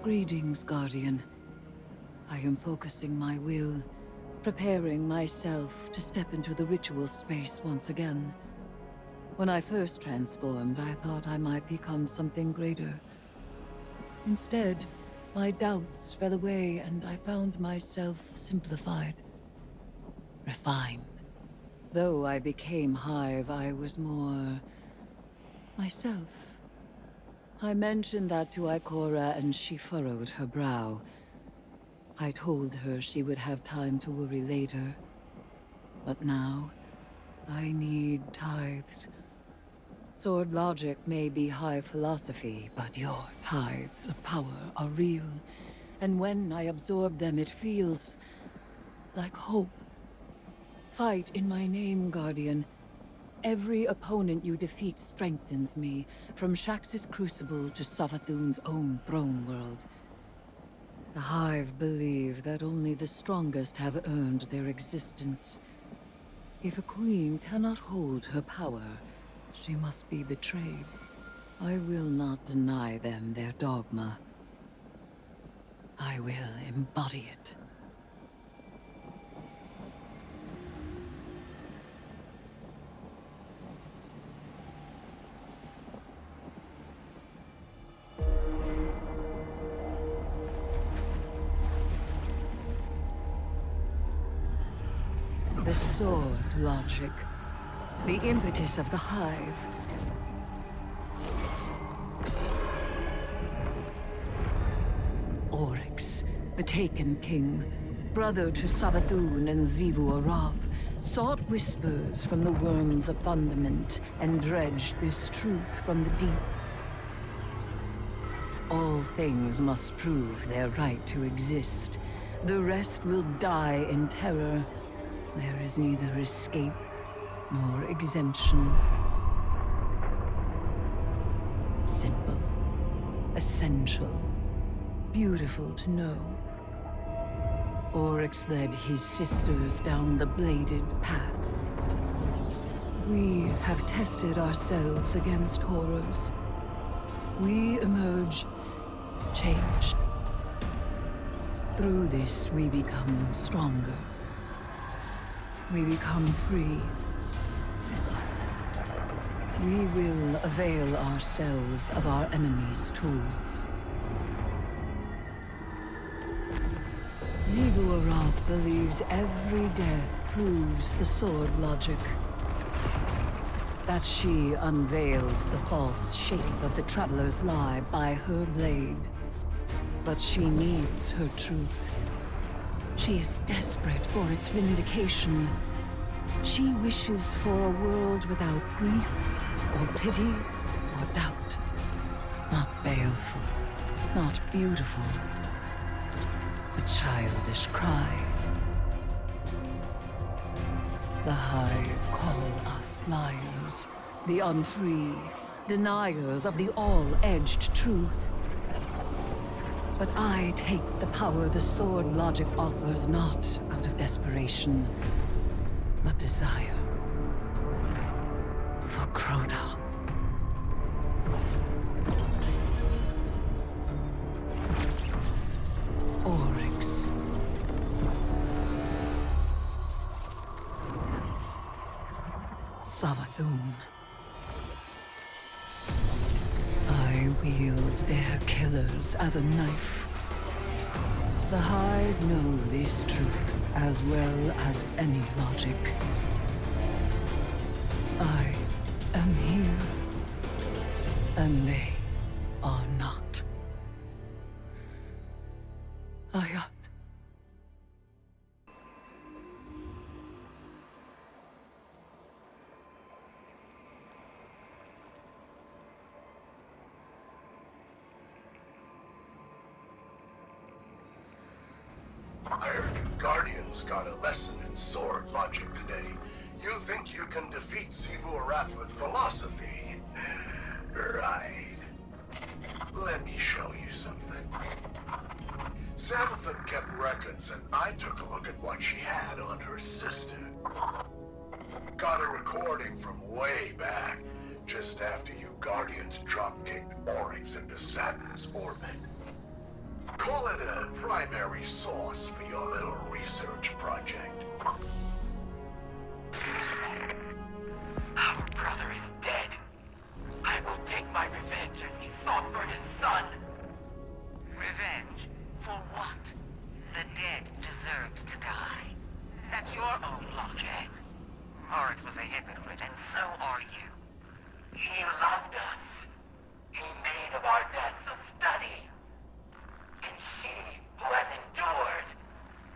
Greetings, Guardian. I am focusing my will, preparing myself to step into the ritual space once again. When I first transformed, I thought I might become something greater. Instead, my doubts fell away and I found myself simplified, refined. Though I became Hive, I was more myself. I mentioned that to Ikora and she furrowed her brow. I told her she would have time to worry later. But now, I need tithes. Sword logic may be high philosophy, but your tithes of power are real. And when I absorb them, it feels like hope. Fight in my name, Guardian. Every opponent you defeat strengthens me, from Shax's crucible to Savathûn's own throne world. The Hive believe that only the strongest have earned their existence. If a queen cannot hold her power, she must be betrayed. I will not deny them their dogma. I will embody it. The sword logic. The impetus of the Hive. Oryx, the Taken King, brother to Savathûn and Xivu Arath, sought whispers from the worms of fundament and dredged this truth from the deep. All things must prove their right to exist. The rest will die in terror. There is neither escape nor exemption. Simple, essential, beautiful to know. Oryx led his sisters down the bladed path. We have tested ourselves against horrors. We emerge changed. Through this, we become stronger. We become free. We will avail ourselves of our enemy's tools. Xivu Arath believes every death proves the sword logic. That she unveils the false shape of the Traveler's lie by her blade. But she needs her truth. She is desperate for its vindication. She wishes for a world without grief, or pity, or doubt. Not baleful, not beautiful. A childish cry. The Hive call us liars, the unfree, deniers of the all-edged truth. But I take the power the sword logic offers not out of desperation, but desire. For Crota. Oryx. Savathûn. I wield their killers as a knife. The Hive know this truth as well as any logic. I am here, and they are not. Ayat. I heard you Guardians got a lesson in sword logic today. You think you can defeat Xivu Arath with philosophy? Right. Let me show you something. Savathûn kept records, and I took a look at what she had on her sister. Got a recording from way back, just after you Guardians drop-kicked Oryx into Saturn's orbit. Call it a primary source for your little research project. Our brother is dead. I will take my revenge as he fought for his son. Revenge? For what? The dead deserved to die. That's your own logic. Oryx was a hypocrite, and so are you. He loved us. He made of our deaths a study. And she, who has endured,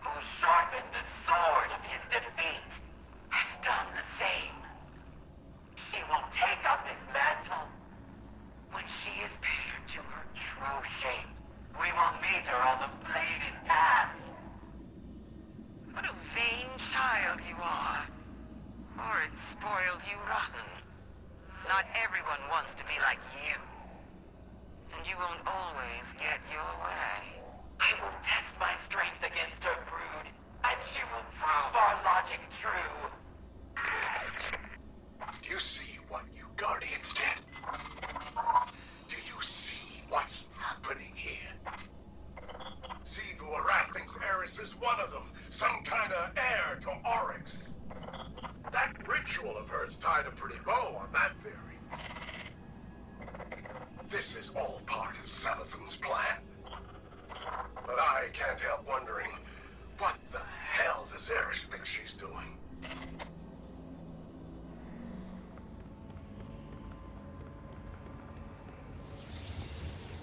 who sharpened the sword of his defeat, has done the same. She will take up his mantle. When she is paired to her true shape, we will meet her on the bladed path. What a vain child you are. Oryx spoiled you rotten. Not everyone wants to be like you. And you won't always get your way. I will test my strength against her brood, and she will prove our logic true. Do you see what you Guardians did? Do you see what's happening here? Savathûn thinks Eris is one of them, some kind of heir to Oryx. That ritual of hers tied a pretty bow on that theory. This is all part of Savathûn's plan. But I can't help wondering, what the hell does Eris think she's doing?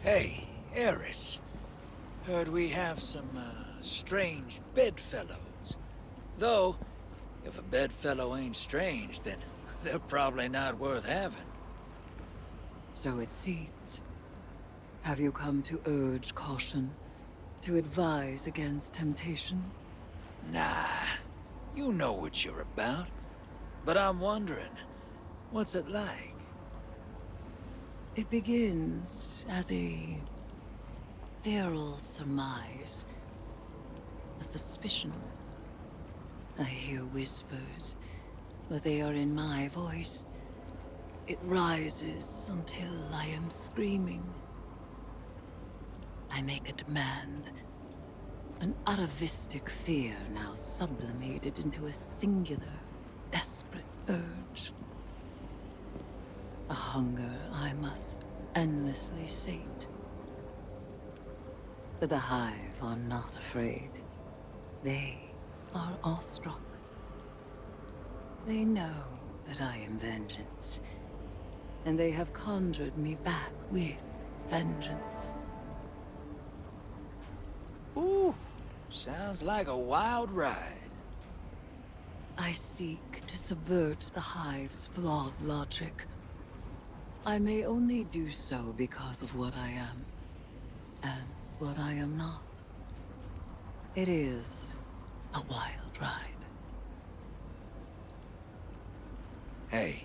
Hey, Eris. Heard we have some, strange bedfellows. Though, if a bedfellow ain't strange, then they're probably not worth having. So it seems. Have you come to urge caution? To advise against temptation? Nah, you know what you're about. But I'm wondering, what's it like? It begins as a feral surmise. A suspicion. I hear whispers, but they are in my voice. It rises until I am screaming. I make a demand. An atavistic fear now sublimated into a singular, desperate urge. A hunger I must endlessly sate. But the Hive are not afraid. They are awestruck. They know that I am vengeance, and they have conjured me back with vengeance. Ooh, sounds like a wild ride. I seek to subvert the Hive's flawed logic. I may only do so because of what I am, and what I am not. It is a wild ride. Hey,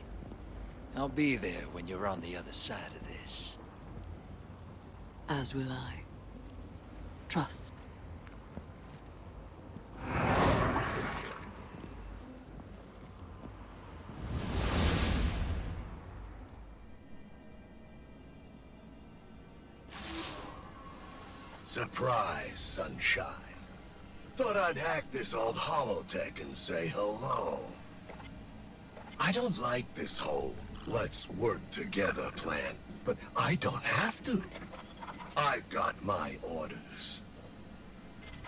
I'll be there when you're on the other side of this. As will I. Trust. Surprise, sunshine. Thought I'd hack this old holotech and say hello. I don't like this whole let's work together plan, but I don't have to. I've got my orders.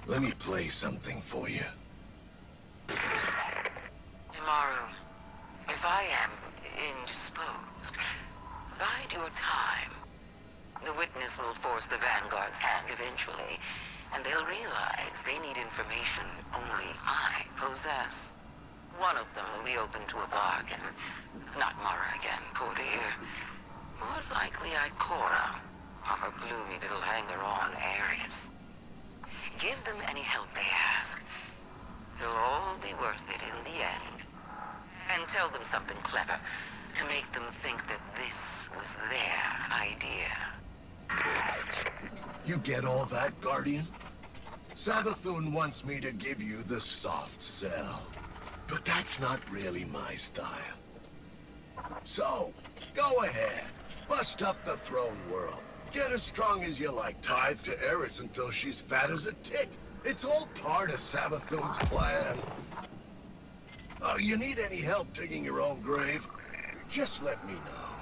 Let me play something for you. Tomorrow, if I am indisposed, bide your time. The witness will force the Vanguard's hand eventually, and they'll realize they need information only I possess. One of them will be open to a bargain. Not Mara again, poor dear. More likely Ikora, or her gloomy little hanger-on Eris. Give them any help they ask. It'll all be worth it in the end. And tell them something clever to make them think that this was their idea. You get all that, Guardian? Savathûn wants me to give you the soft sell. But that's not really my style. So, go ahead. Bust up the throne world. Get as strong as you like, tithe to Eris until she's fat as a tick. It's all part of Savathûn's plan. Oh, you need any help digging your own grave? Just let me know.